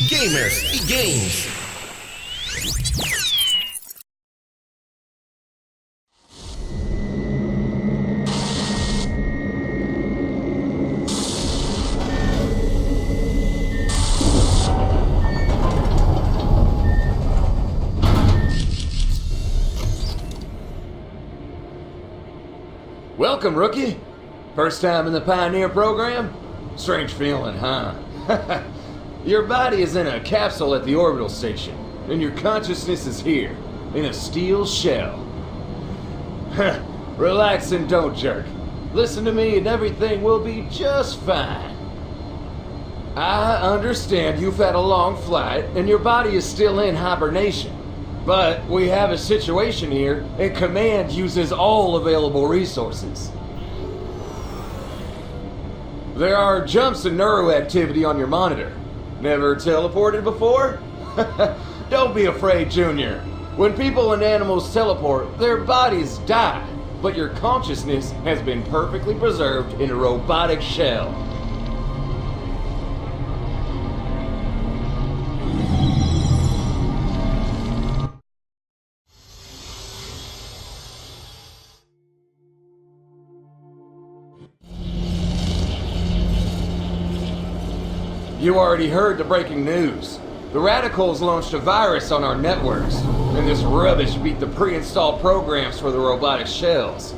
Gamers e Games. Welcome, rookie. First time in the Pioneer program? Strange feeling, huh? Your body is in a capsule at the orbital station, and your consciousness is here, in a steel shell. Relax and don't jerk. Listen to me and everything will be just fine. I understand you've had a long flight, and your body is still in hibernation. But we have a situation here, and Command uses all available resources. There are jumps in neuroactivity on your monitor. Never teleported before? Don't be afraid, Junior. When people and animals teleport, their bodies die, but your consciousness has been perfectly preserved in a robotic shell. You already heard the breaking news. The radicals launched a virus on our networks, and this rubbish beat the pre-installed programs for the robotic shells.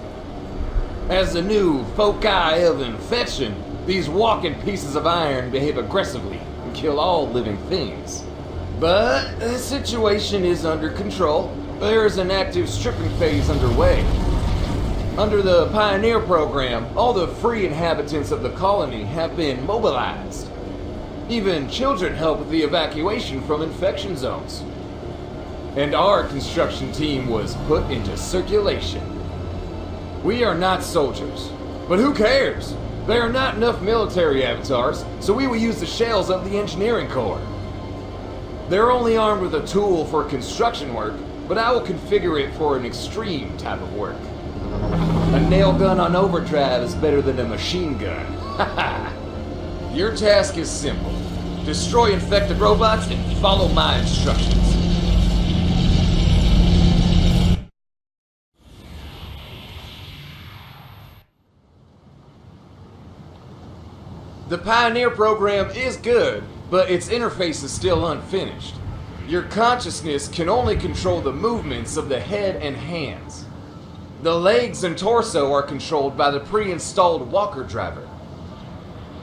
As the new foci of infection, these walking pieces of iron behave aggressively and kill all living things. But the situation is under control. There is an active stripping phase underway. Under the Pioneer program, all the free inhabitants of the colony have been mobilized. Even children help with the evacuation from infection zones. And our construction team was put into circulation. We are not soldiers, but who cares? There are not enough military avatars, so we will use the shells of the engineering corps. They're only armed with a tool for construction work, but I will configure it for an extreme type of work. A nail gun on overdrive is better than a machine gun. Haha. Your task is simple. Destroy infected robots and follow my instructions. The Pioneer program is good, but its interface is still unfinished. Your consciousness can only control the movements of the head and hands. The legs and torso are controlled by the pre-installed walker driver.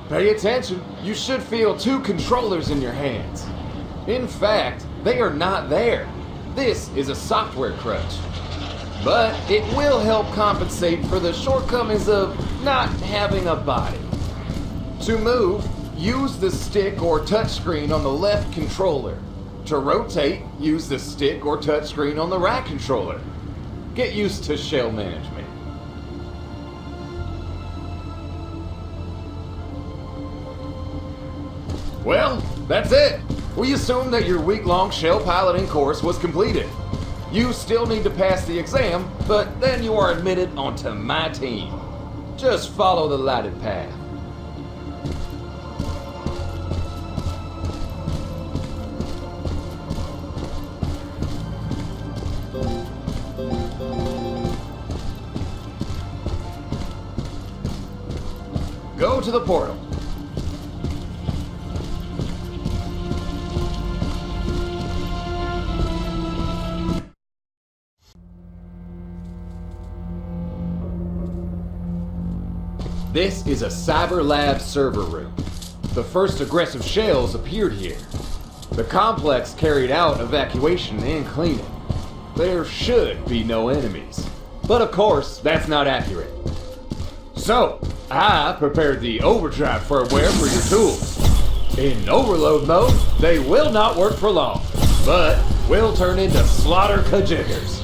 Pay attention, you should feel two controllers in your hands. In fact, they are not there. This is a software crutch. But it will help compensate for the shortcomings of not having a body. To move, use the stick or touchscreen on the left controller. To rotate, use the stick or touchscreen on the right controller. Get used to shell management. Well, that's it. We assume that your week-long shell piloting course was completed. You still need to pass the exam, but then you are admitted onto my team. Just follow the lighted path. Go to the portal. This is a Cyber Lab server room. The first aggressive shells appeared here. The complex carried out evacuation and cleaning. There should be no enemies. But of course, that's not accurate. So, I prepared the overdrive firmware for your tools. In overload mode, they will not work for long, but will turn into slaughter kajiggers.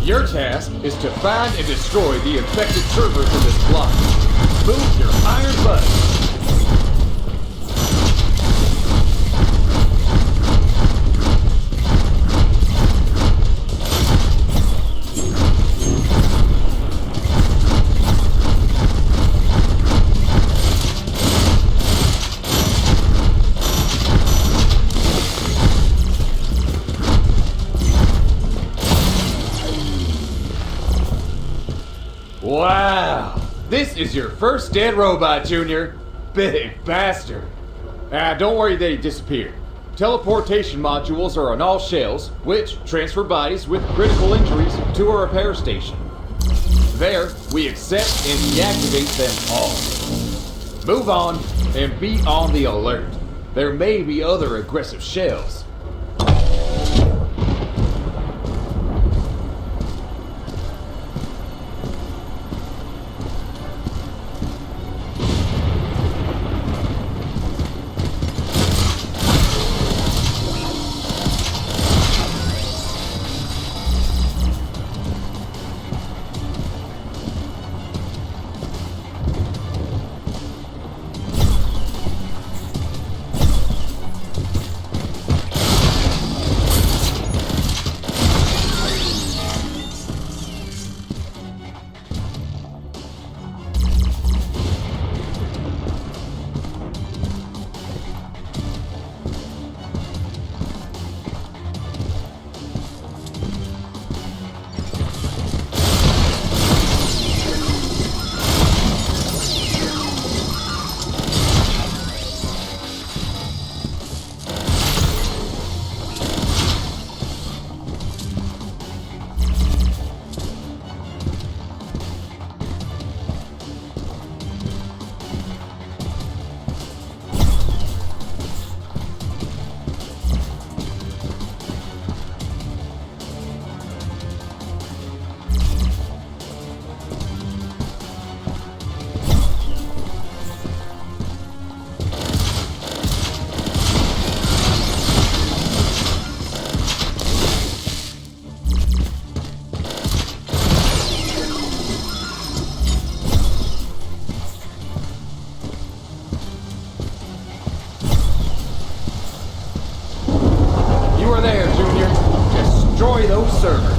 Your task is to find and destroy the infected servers in this block. Move your iron button. This is your first dead robot, Junior. Big bastard. Don't worry that he disappeared. Teleportation modules are on all shells, which transfer bodies with critical injuries to a repair station. There, we accept and deactivate them all. Move on and be on the alert. There may be other aggressive shells. Destroy those servers.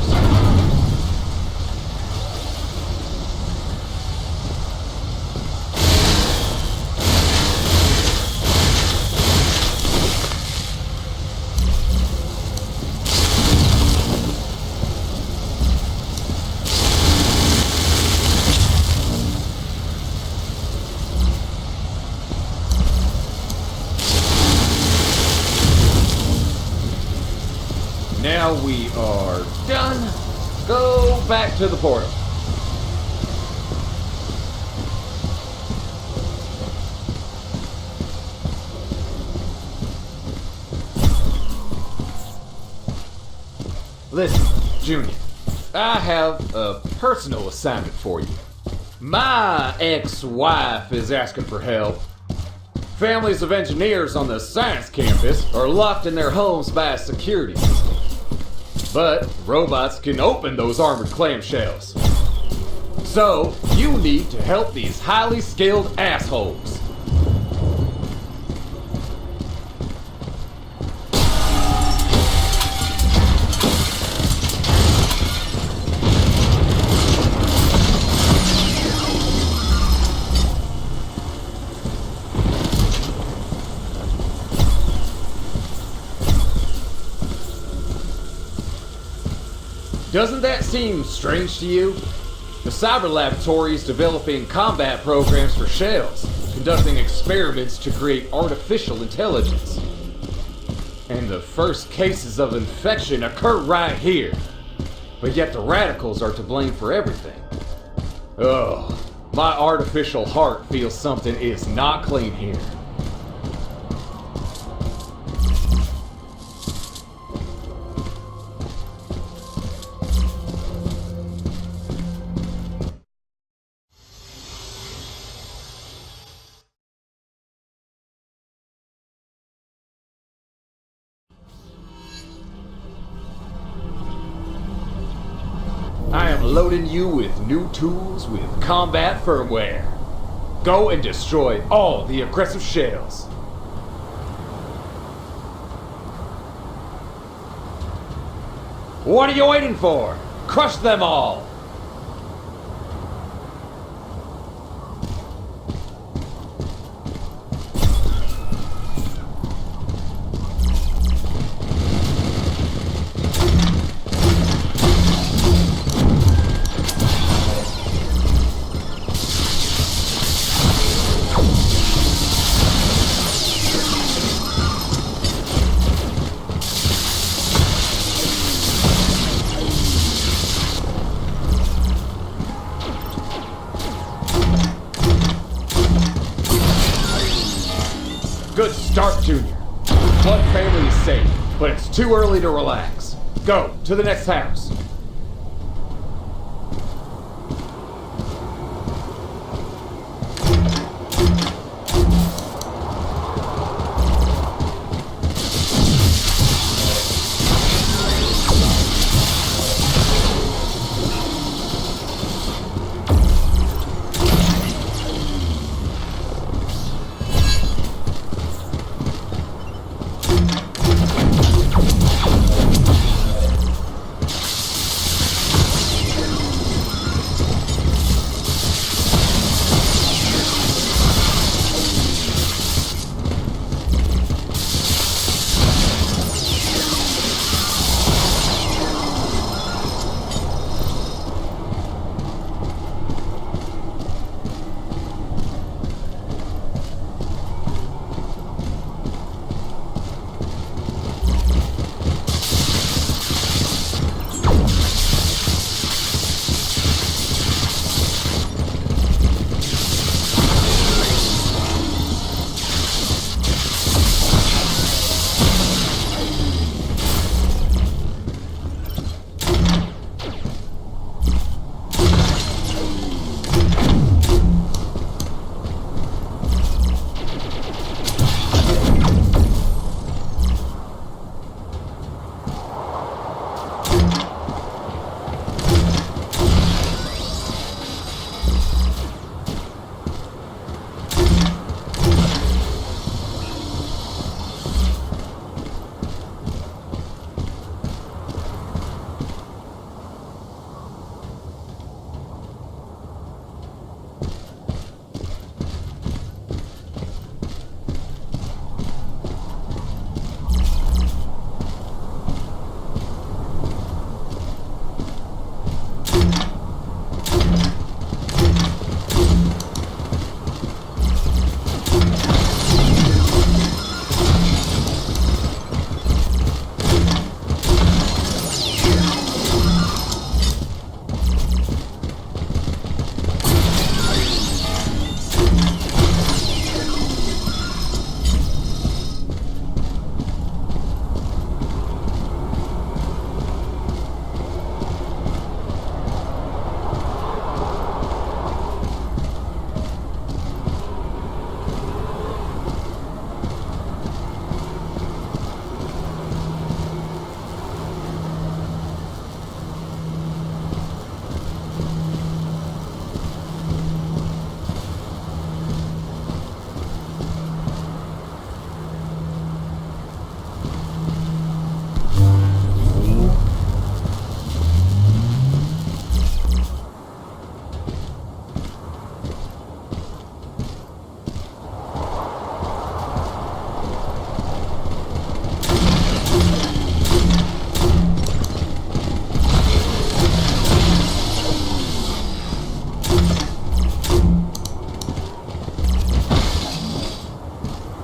Now we are done. Go back to the portal. Listen, Junior, I have a personal assignment for you. My ex-wife is asking for help. Families of engineers on the science campus are locked in their homes by security system. But robots can open those armored clamshells. So, you need to help these highly skilled assholes. Doesn't that seem strange to you? The Cyber Laboratory is developing combat programs for shells, conducting experiments to create artificial intelligence. And the first cases of infection occur right here. But yet the radicals are to blame for everything. Ugh, my artificial heart feels something is not clean here. I am loading you with new tools with combat firmware. Go and destroy all the aggressive shells. What are you waiting for? Crush them all! Good start, Junior. One family is safe, but it's too early to relax. Go, to the next house.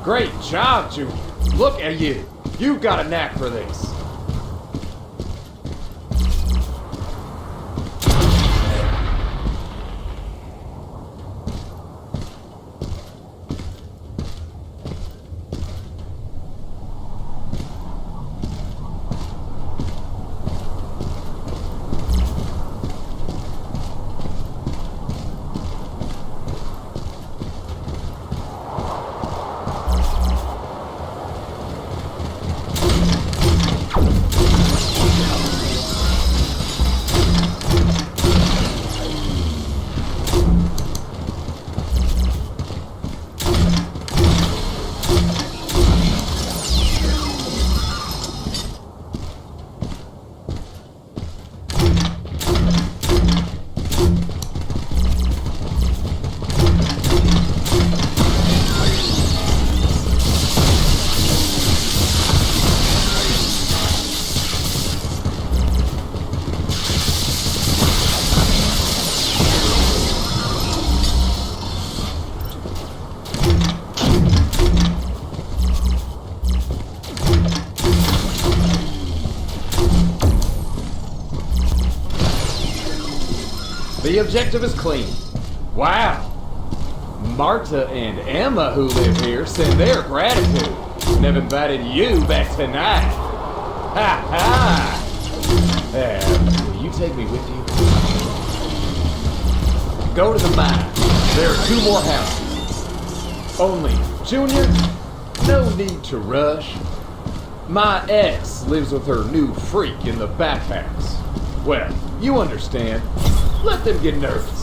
Great job, Junior. Look at you. You've got a knack for this. The objective is clean. Wow. Marta and Emma, who live here, send their gratitude and have invited you back tonight. Ha ha! Will you take me with you? Go to the mine. There are 2 more houses. Only, Junior, no need to rush. My ex lives with her new freak in the back house. Well, you understand. Let them get nervous.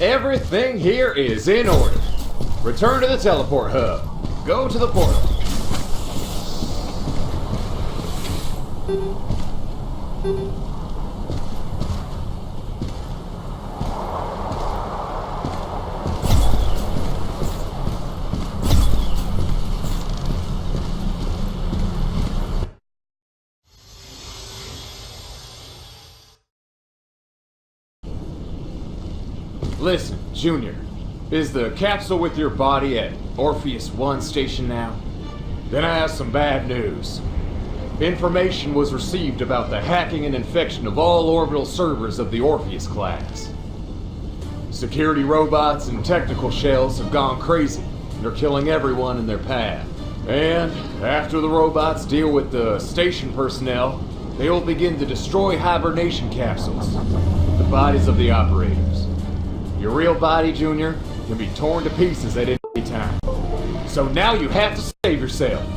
Everything here is in order. Return to the teleport hub. Go to the portal. Listen, Junior, is the capsule with your body at Orpheus 1 station now? Then I have some bad news. Information was received about the hacking and infection of all orbital servers of the Orpheus class. Security robots and technical shells have gone crazy and are killing everyone in their path. And after the robots deal with the station personnel, they will begin to destroy hibernation capsules, the bodies of the operators. Your real body, Junior, can be torn to pieces at any time. So now you have to save yourself.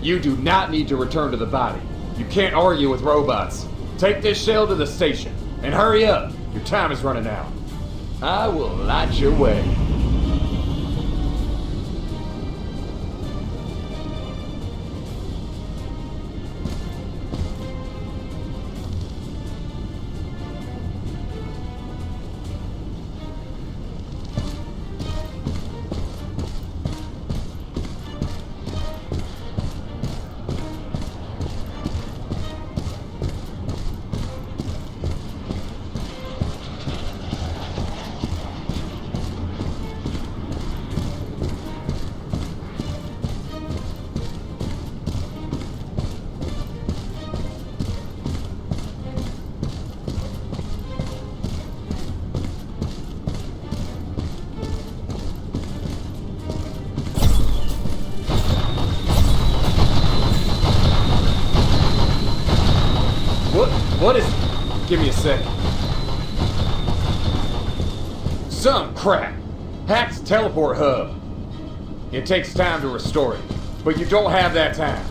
You do not need to return to the body. You can't argue with robots. Take this shell to the station, and hurry up. Your time is running out. I will light your way. Give me a second. Some crap! Hacked the teleport hub. It takes time to restore it, but you don't have that time.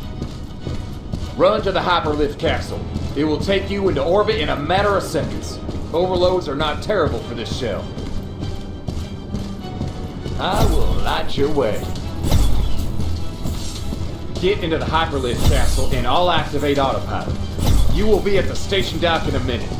Run to the hyperlift capsule. It will take you into orbit in a matter of seconds. Overloads are not terrible for this shell. I will light your way. Get into the hyperlift capsule and I'll activate autopilot. You will be at the station dock in a minute.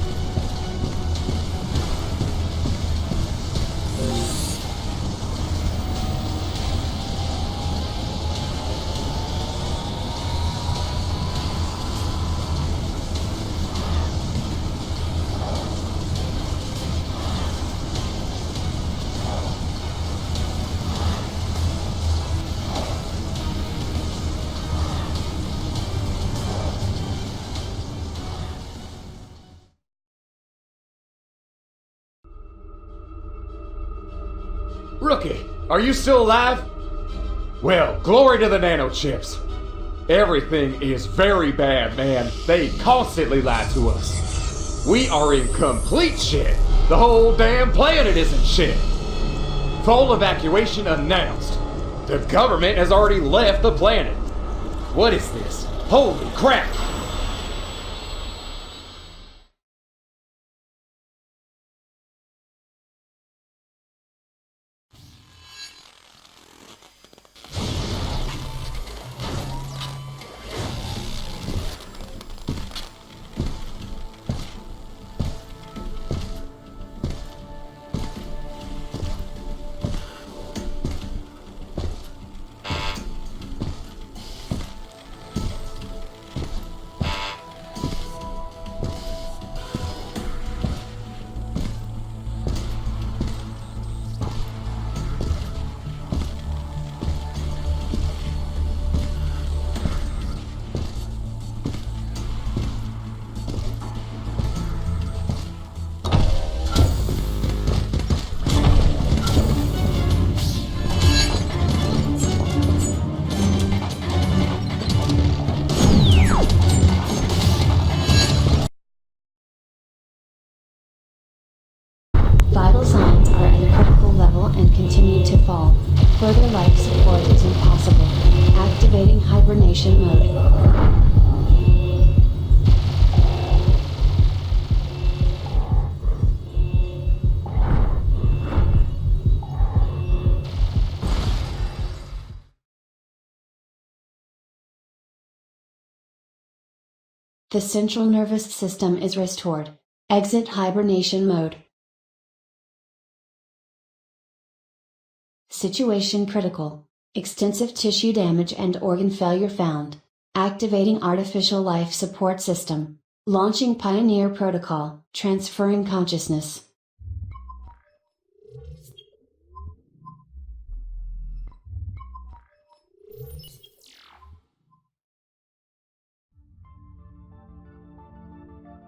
Rookie, are you still alive? Well, glory to the nanochips. Everything is very bad, man. They constantly lie to us. We are in complete shit. The whole damn planet is in shit. Full evacuation announced. The government has already left the planet. What is this? Holy crap! Vital signs are at a critical level and continue to fall. Further life support is impossible. Activating hibernation mode. The central nervous system is restored. Exit hibernation mode. Situation critical. Extensive tissue damage and organ failure found. Activating artificial life support system. Launching Pioneer protocol, transferring consciousness.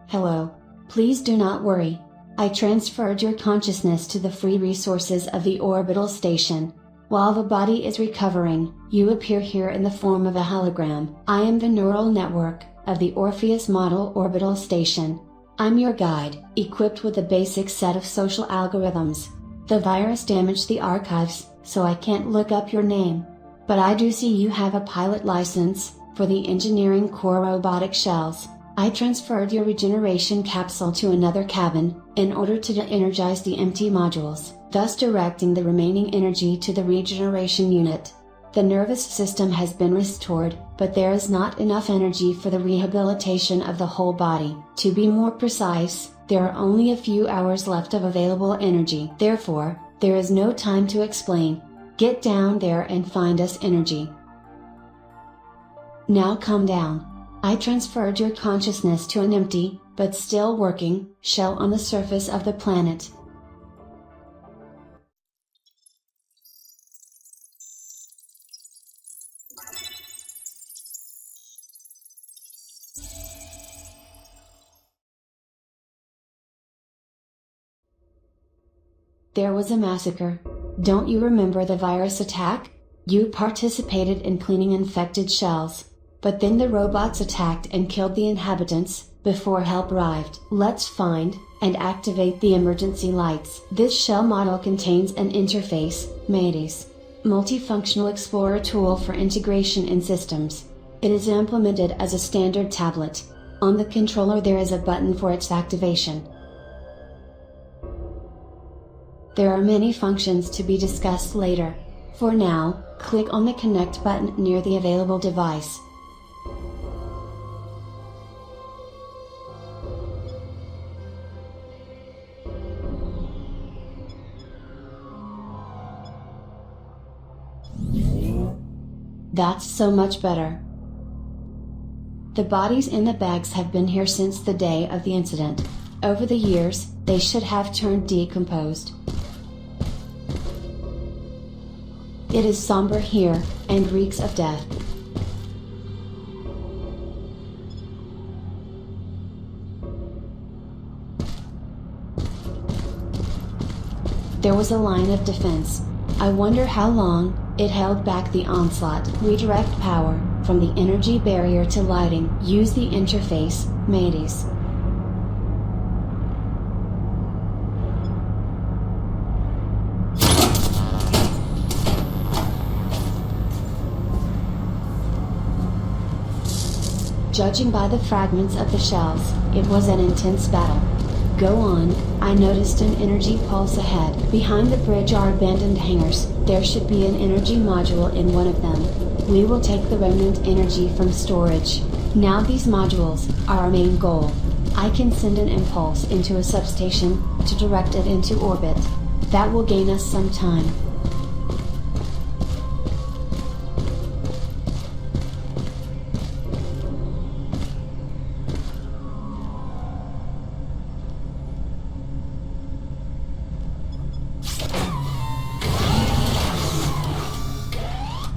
Hello. Please do not worry. I transferred your consciousness to the free resources of the orbital station. While the body is recovering, you appear here in the form of a hologram. I am the neural network of the Orpheus Model Orbital Station. I'm your guide, equipped with a basic set of social algorithms. The virus damaged the archives, so I can't look up your name. But I do see you have a pilot license for the engineering core robotic shells. I transferred your regeneration capsule to another cabin, in order to de-energize the empty modules, thus directing the remaining energy to the regeneration unit. The nervous system has been restored, but there is not enough energy for the rehabilitation of the whole body. To be more precise, there are only a few hours left of available energy. Therefore, there is no time to explain. Get down there and find us energy. Now come down. I transferred your consciousness to an empty, but still working, shell on the surface of the planet. There was a massacre. Don't you remember the virus attack? You participated in cleaning infected shells. But then the robots attacked and killed the inhabitants, Before help arrived, let's find and activate the emergency lights. This shell model contains an interface, MADIS, Multifunctional Explorer tool for integration in systems. It is implemented as a standard tablet. On the controller there is a button for its activation. There are many functions to be discussed later. For now, click on the Connect button near the available device. That's so much better. The bodies in the bags have been here since the day of the incident. Over the years, they should have turned decomposed. It is somber here, and reeks of death. There was a line of defense. I wonder how long it held back the onslaught. Redirect power from the energy barrier to lighting. Use the interface, MADIS. Judging by the fragments of the shells, it was an intense battle. Go on. I noticed an energy pulse ahead. Behind the bridge are abandoned hangars. There should be an energy module in one of them. We will take the remnant energy from storage. Now these modules are our main goal. I can send an impulse into a substation to direct it into orbit. That will gain us some time.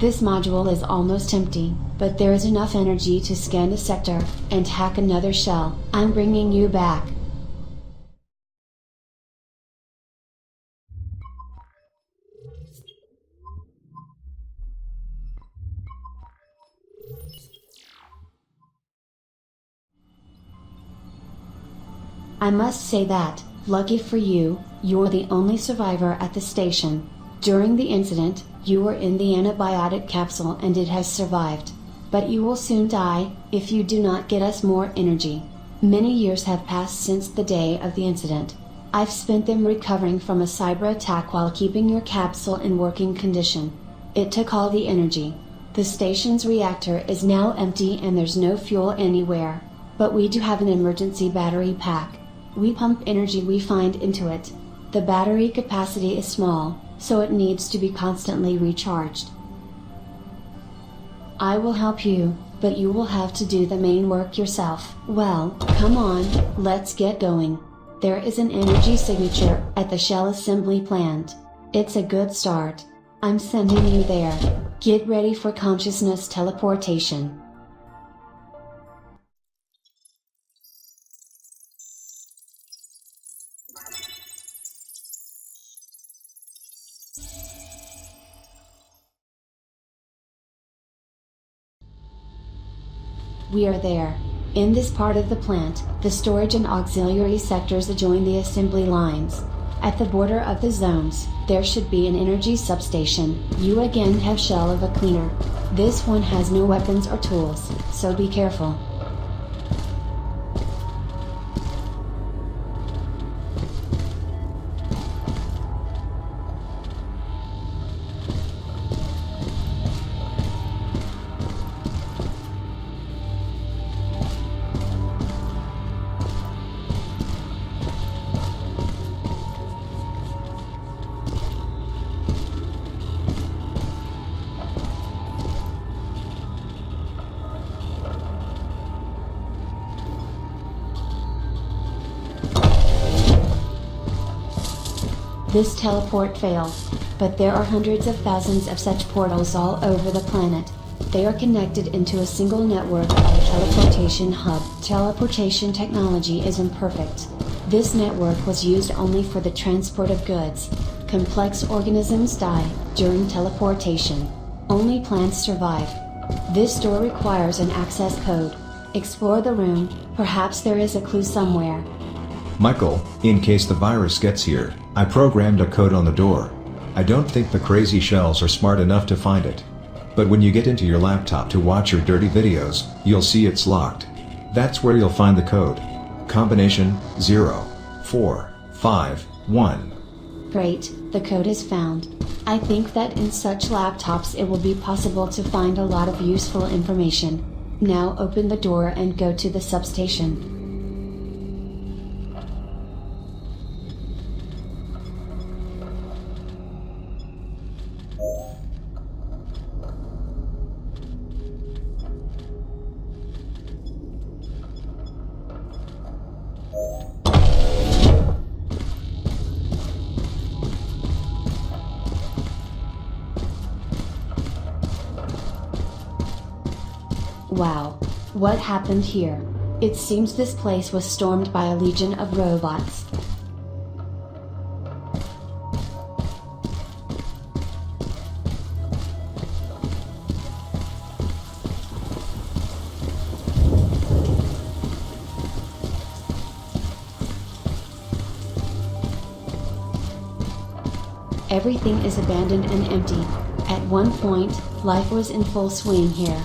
This module is almost empty, but there is enough energy to scan a sector and hack another shell. I'm bringing you back. I must say that, lucky for you, you're the only survivor at the station. During the incident, you were in the antibiotic capsule and it has survived. But you will soon die, if you do not get us more energy. Many years have passed since the day of the incident. I've spent them recovering from a cyber attack while keeping your capsule in working condition. It took all the energy. The station's reactor is now empty and there's no fuel anywhere. But we do have an emergency battery pack. We pump energy we find into it. The battery capacity is small, so it needs to be constantly recharged. I will help you, but you will have to do the main work yourself. Well, come on, let's get going. There is an energy signature at the shell assembly plant. It's a good start. I'm sending you there. Get ready for consciousness teleportation. We are there. In this part of the plant, the storage and auxiliary sectors adjoin the assembly lines. At the border of the zones, there should be an energy substation. You again have shell of a cleaner. This one has no weapons or tools, so be careful. This teleport failed, but there are hundreds of thousands of such portals all over the planet. They are connected into a single network of a teleportation hub. Teleportation technology is imperfect. This network was used only for the transport of goods. Complex organisms die during teleportation. Only plants survive. This door requires an access code. Explore the room, perhaps there is a clue somewhere. Michael, in case the virus gets here, I programmed a code on the door. I don't think the crazy shells are smart enough to find it. But when you get into your laptop to watch your dirty videos, you'll see it's locked. That's where you'll find the code. Combination 0451. Great, the code is found. I think that in such laptops it will be possible to find a lot of useful information. Now open the door and go to the substation. Wow. What happened here? It seems this place was stormed by a legion of robots. Everything is abandoned and empty. At one point, life was in full swing here.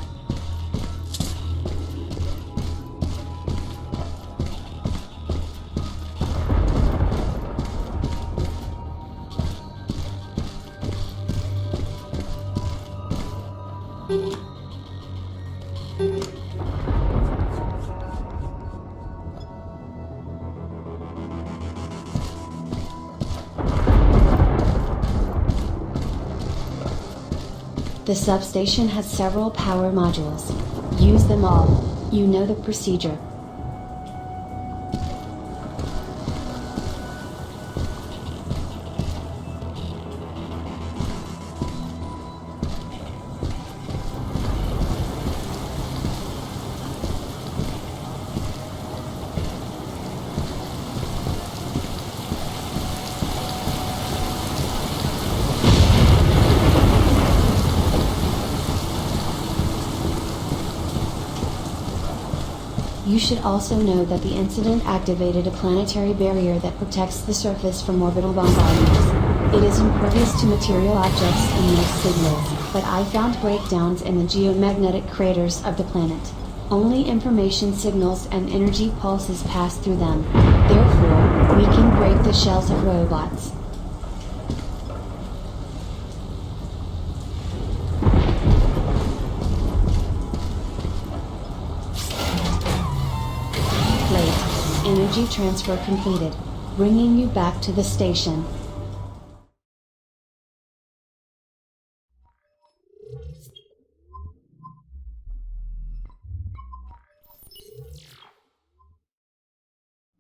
The substation has several power modules. Use them all. You know the procedure. You should also know that the incident activated a planetary barrier that protects the surface from orbital bombardments. It is impervious to material objects and makes signals, but I found breakdowns in the geomagnetic craters of the planet. Only information signals and energy pulses pass through them. Therefore, we can break the shells of robots. Energy transfer completed, bringing you back to the station.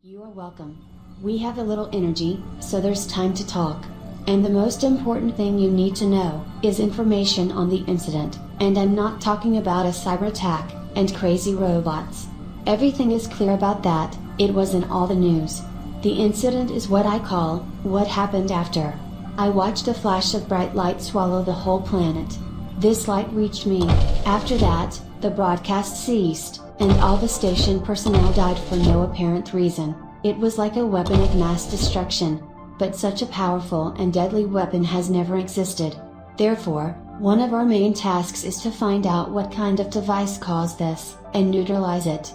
You are welcome. We have a little energy, so there's time to talk. And the most important thing you need to know is information on the incident, and I'm not talking about a cyber attack and crazy robots. Everything is clear about that. It was in all the news. The incident is what I call, what happened after. I watched a flash of bright light swallow the whole planet. This light reached me. After that, the broadcast ceased, and all the station personnel died for no apparent reason. It was like a weapon of mass destruction, but such a powerful and deadly weapon has never existed. Therefore, one of our main tasks is to find out what kind of device caused this, and neutralize it.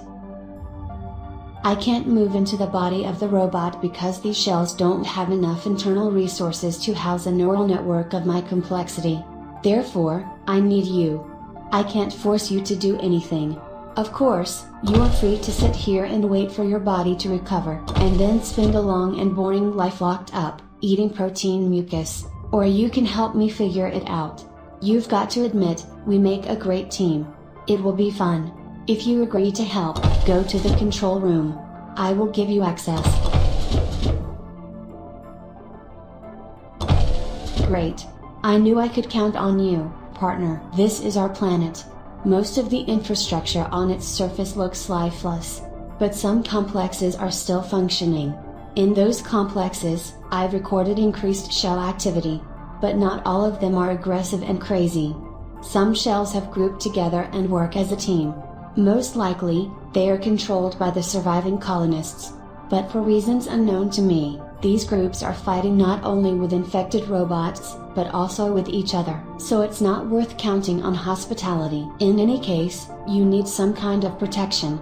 I can't move into the body of the robot because these shells don't have enough internal resources to house a neural network of my complexity. Therefore, I need you. I can't force you to do anything. Of course, you are free to sit here and wait for your body to recover, and then spend a long and boring life locked up, eating protein mucus, or you can help me figure it out. You've got to admit, we make a great team. It will be fun. If you agree to help, go to the control room. I will give you access. Great. I knew I could count on you, partner. This is our planet. Most of the infrastructure on its surface looks lifeless, but some complexes are still functioning. In those complexes, I've recorded increased shell activity, but not all of them are aggressive and crazy. Some shells have grouped together and work as a team. Most likely, They are controlled by the surviving colonists. But for reasons unknown to me, these groups are fighting not only with infected robots, but also with each other. So it's not worth counting on hospitality. In any case, you need some kind of protection.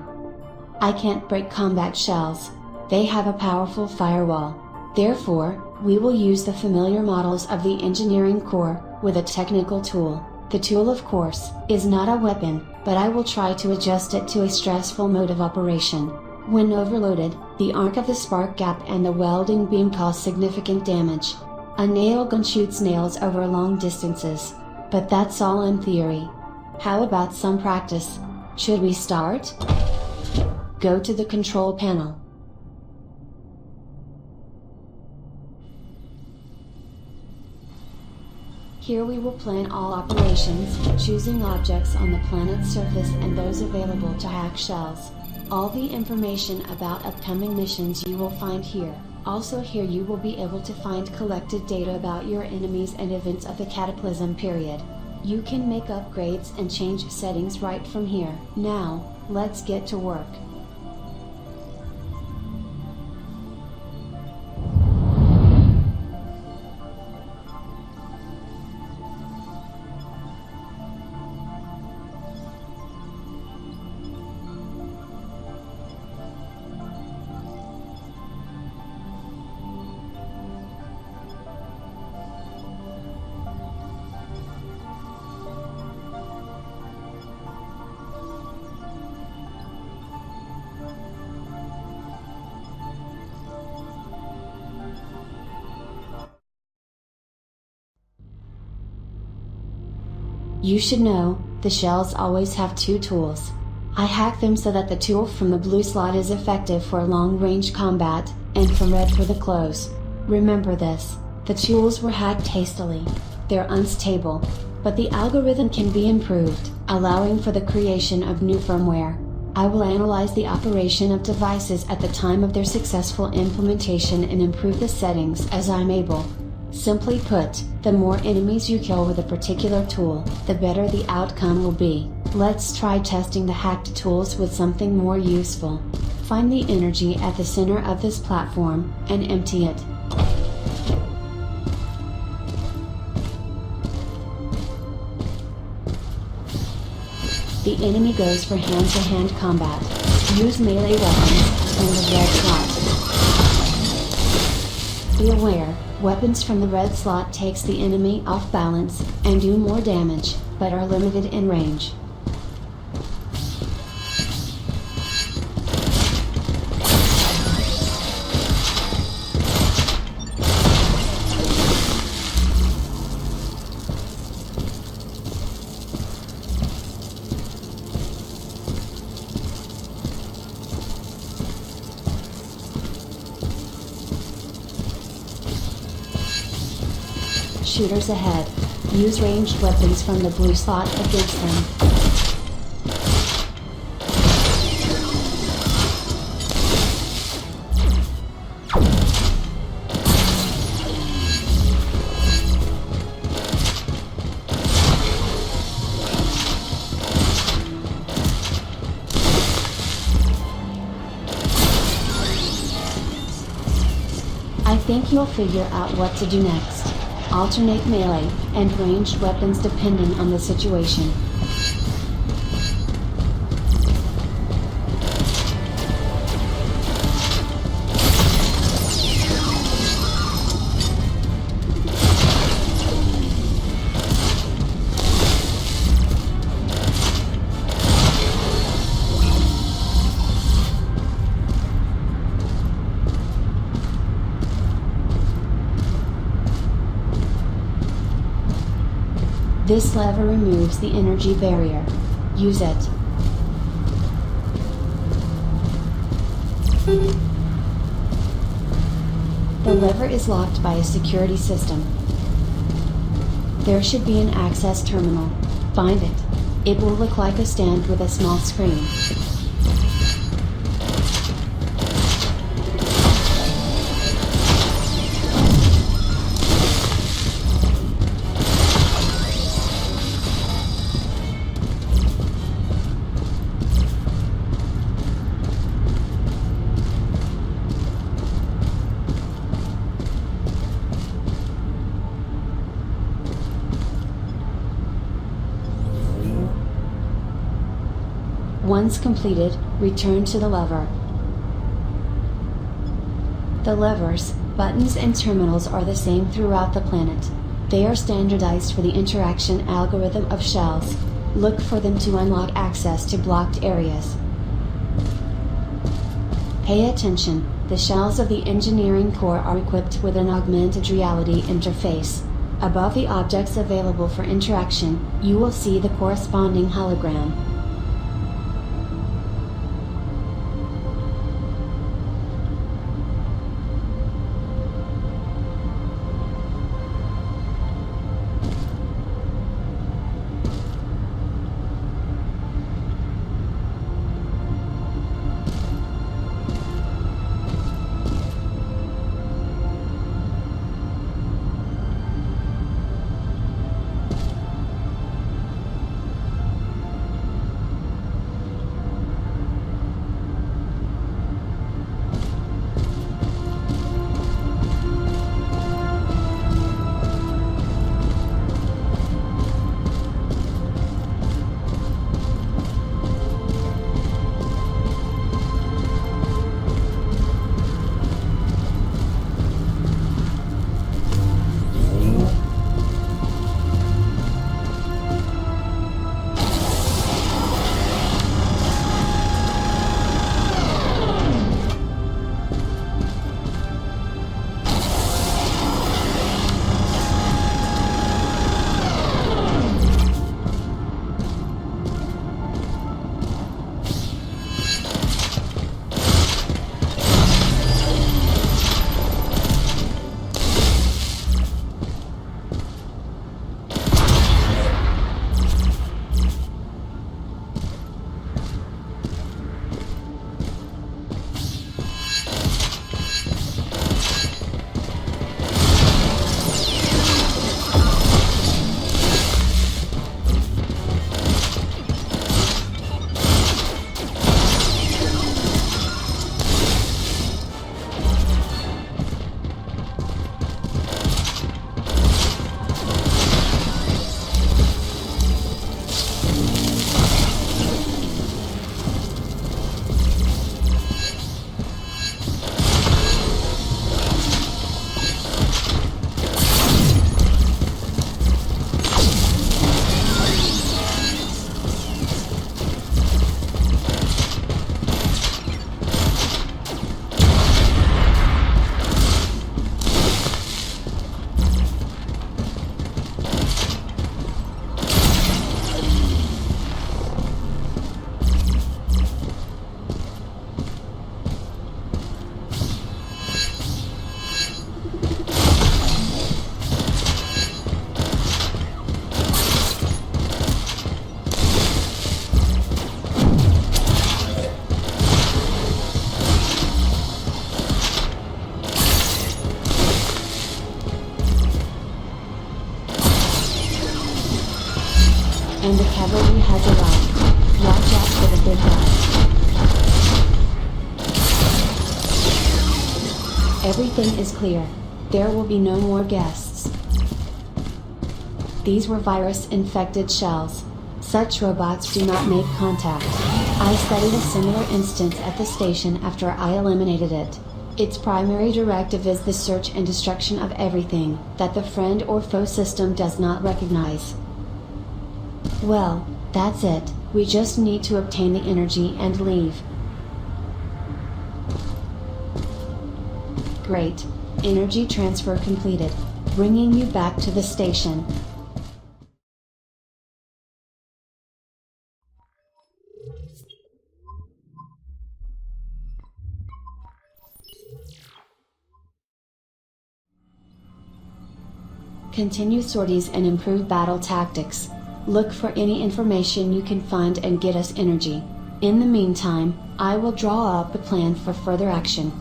I can't break combat shells. They have a powerful firewall. Therefore, we will use the familiar models of the engineering core, with a technical tool. The tool, of course, is not a weapon, but I will try to adjust it to a stressful mode of operation. When overloaded, the arc of the spark gap and the welding beam cause significant damage. A nail gun shoots nails over long distances. But that's all in theory. How about some practice? Should we start? Go to the control panel. Here we will plan all operations, choosing objects on the planet's surface and those available to hack shells. All the information about upcoming missions you will find here. Also here you will be able to find collected data about your enemies and events of the Cataclysm period. You can make upgrades and change settings right from here. Now, let's get to work. You should know, the shells always have two tools. I hack them so that the tool from the blue slot is effective for long-range combat, and from red for the close. Remember this, the tools were hacked hastily. They're unstable, but the algorithm can be improved, allowing for the creation of new firmware. I will analyze the operation of devices at the time of their successful implementation and improve the settings as I'm able. Simply put, the more enemies you kill with a particular tool, the better the outcome will be. Let's try testing the hacked tools with something more useful. Find the energy at the center of this platform, and empty it. The enemy goes for hand-to-hand combat. Use melee weapons from the red slot. Be aware, weapons from the red slot takes the enemy off balance, and do more damage, but are limited in range. Shooters ahead. Use ranged weapons from the blue slot against them. I think you'll figure out what to do next. Alternate melee and ranged weapons depending on the situation. This lever removes the energy barrier. Use it. The lever is locked by a security system. There should be an access terminal. Find it. It will look like a stand with a small screen. Once completed, return to the lever. The levers, buttons and terminals are the same throughout the planet. They are standardized for the interaction algorithm of shells. Look for them to unlock access to blocked areas. Pay attention, the shells of the engineering core are equipped with an augmented reality interface. Above the objects available for interaction, you will see the corresponding hologram. And the cavalry has arrived. Watch out for the big guys. Everything is clear. There will be no more guests. These were virus-infected shells. Such robots do not make contact. I studied a similar instance at the station after I eliminated it. Its primary directive is the search and destruction of everything that the friend or foe system does not recognize. Well, that's it. We just need to obtain the energy and leave. Great. Energy transfer completed. Bringing you back to the station. Continue sorties and improve battle tactics. Look for any information you can find and get us energy. In the meantime, I will draw up a plan for further action.